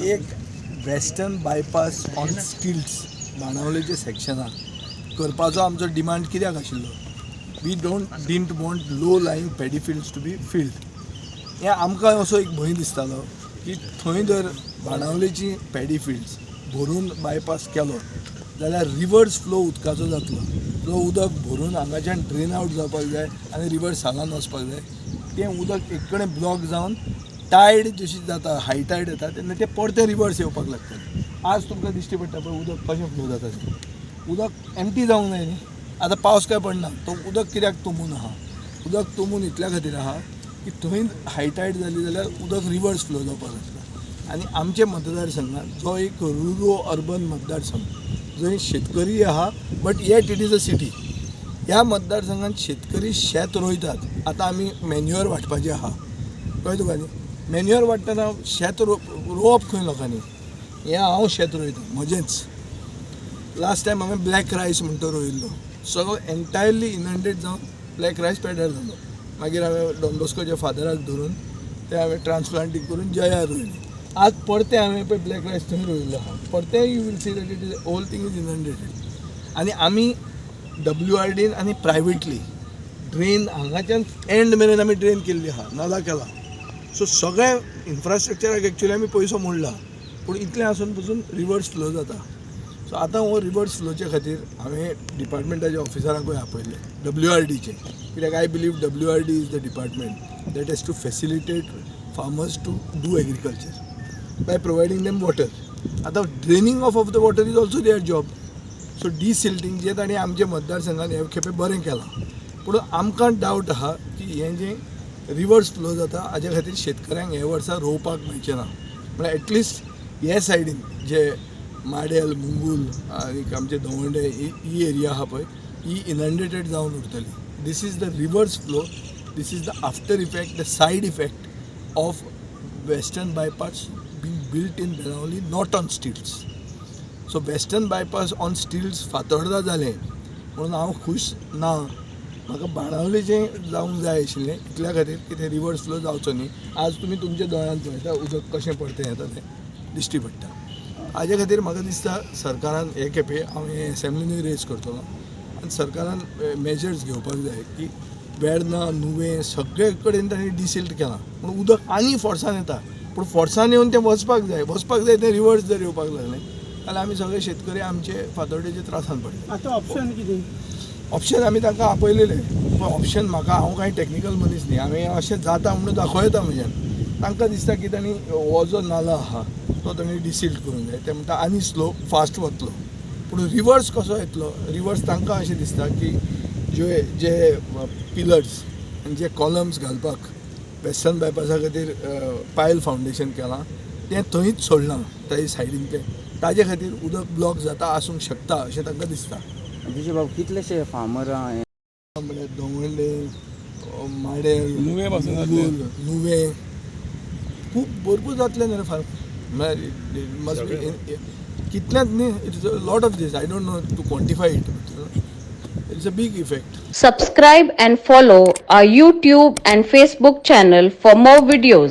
एक western bypass on stilts बाणावलेच्या सेक्शनाक करपाचो आमचो डिमांड कित्याक आशिल्लो. We didn't want low lying paddy fields to be filled. हें आमकां असो एक भंय दिसतालो की थंय जर बाणावलेची पॅडी फिल्ड्स भरून बायपास केलो जाल्यार रिवर्स फ्लो उदकाचो जातलो. जो उदक भरून हांगाच्यान ड्रेन आवट जावपाक जाय आनी रिवर्स हांगान वचपाक जाय तें उदक एक कडेन ब्लॉक जावन टायड जशी जाता हाय टायड येता तेन्ना तें परतें रिवर्स येवपाक लागता. आज तुमकां दिश्टी पडटा पळय उदक कशें फ्लो जाता तें. उदक एम्प्टी जावंक जाय न्ही. आतां पावस काय पडना तो उदक कित्याक तुंबून आहा. उदक तुंबून इतल्या खातीर आहा की थंय हाय टायड जाली जाल्यार उदक रिवर्स फ्लो जावपाक लागता. आनी आमचे मतदारसंघात जो एक रुरो अर्बन मतदारसंघ जंय शेतकरी आहा but eight it is a city. ह्या मतदारसंघात शेतकरी शेत रोयतात. आतां आमी मॅन्युअर वांटपाचें आहा कळ्ळें तुका न्ही. मॅन्युअर वाडटना शेत रोवप खंय लोकांनी. हें हांव शेत रोयता म्हजेंच. लास्ट टायम हांवें ब्लॅक रायस म्हणटा तो रोयिल्लो. सगळो एन्टायरली इनंडेट जावन ब्लॅक रायस पेड्यार जालो. मागीर हांवें डॉन बॉस्कोच्या फादराक धरून तें हांवें ट्रान्सप्लांटींग करून जया रोयली. आज परतें हांवें पळय ब्लॅक रायस थंय रोयिल्लो आहा. परतें you will see that it is whole thing is inundated. आनी आमी WRDन आनी प्रायवेटली ड्रेन हांगाच्यान एंड मेरेन आमी ड्रेन केल्ली आहा, नाला केला. सो सगळ्या इन्फ्रास्ट्रक्चराक एक्चुली आमी पयसो मोडला पूण इतलें आसून पसून रिवर्स फ्लो जाता. सो आतां हो रिवर्स फ्लोचे खातीर हांवें डिपार्टमेंटाच्या ऑफिसरांकूय आपयले WRDचे. कित्याक I believe WRD is the department that has to facilitate farmers to do agriculture by providing them water. आतां draining of the water is also their job. So desilting जे ताणें आमच्या मतदारसंघात हे खेपे बरें केलां. पूण आमकां डावट आहा की हें जें रिवर्स फ्लो जाता हाज्या खातीर शेतकऱ्यांक हे वर्सा रोवपाक मेळचें ना. म्हळ्यार एटलिस्ट हे सायडीन जे माडेल मुंगूल आनी आमचे दवंडे ही एरिया आहा पळय ही इनंडेटेड जावन उरतली. This is the reverse flow. This is the after effect the side effect of western bypass being built in Benaulim not on stilts. So western bypass on stilts Fatorda जालें म्हणून हांव खूश ना. म्हाका बाणावलेचें जावंक जाय आशिल्लें इतल्या खातीर की तें रिवर्स फ्लो जावचो न्ही. आज तुमी तुमच्या दोळ्यान पळयता उदक कशें परतें येता तें दिश्टी पडटा. हाजे खातीर म्हाका दिसता सरकारान हे खेपे हांव हे एसेंब्लीनूय रेज करतलो आनी सरकारान मेजर्स घेवपाक जाय की वेर्ना नुवें सगळे कडेन ताणें डिसिल्ट केलां पूण उदक आनी फोर्सान येता. पूण फोर्सान येवन तें वचपाक जाय तें रिवर्स जर येवपाक लागलें जाल्यार आमी सगळे शेतकरी आमचे फातोर्डेच्या त्रासान पडले. आतां ऑप्शन कितें. ऑप्शन आमी तांकां आपयलेले. ऑप्शन म्हाका हांव कांय टॅक्निकल मनीस न्ही. हांवें अशें जाता म्हणून दाखयता म्हज्यान. तांकां दिसता की तांणी हो जो नाला आहा तो तांणी डिसिल्ट करूंक जाय. ते म्हणटा आनी स्लो फास्ट वतलो पूण रिवर्स कसो येतलो. रिवर्स तांकां अशें दिसता की जे पिलर्स आनी जे कॉलम्स घालपाक वेस्टर्न बायपासा खातीर पायल फावंडेशन केलां तें थंयच सोडलां ताजे सायडीन तें. ताजे खातीर उदक ब्लॉक जाता आसूंक शकता अशें तांकां दिसता. तुजे बाबा कितलेशे फार्मर दवंडे माडेल नुवें खूब भरपूर जातले न्ही फार्मर. कितलेंच न्ही. It's a lot of this. I don't know to quantify it. It's a big effect. Subscribe and follow our YouTube and Facebook channel for more videos.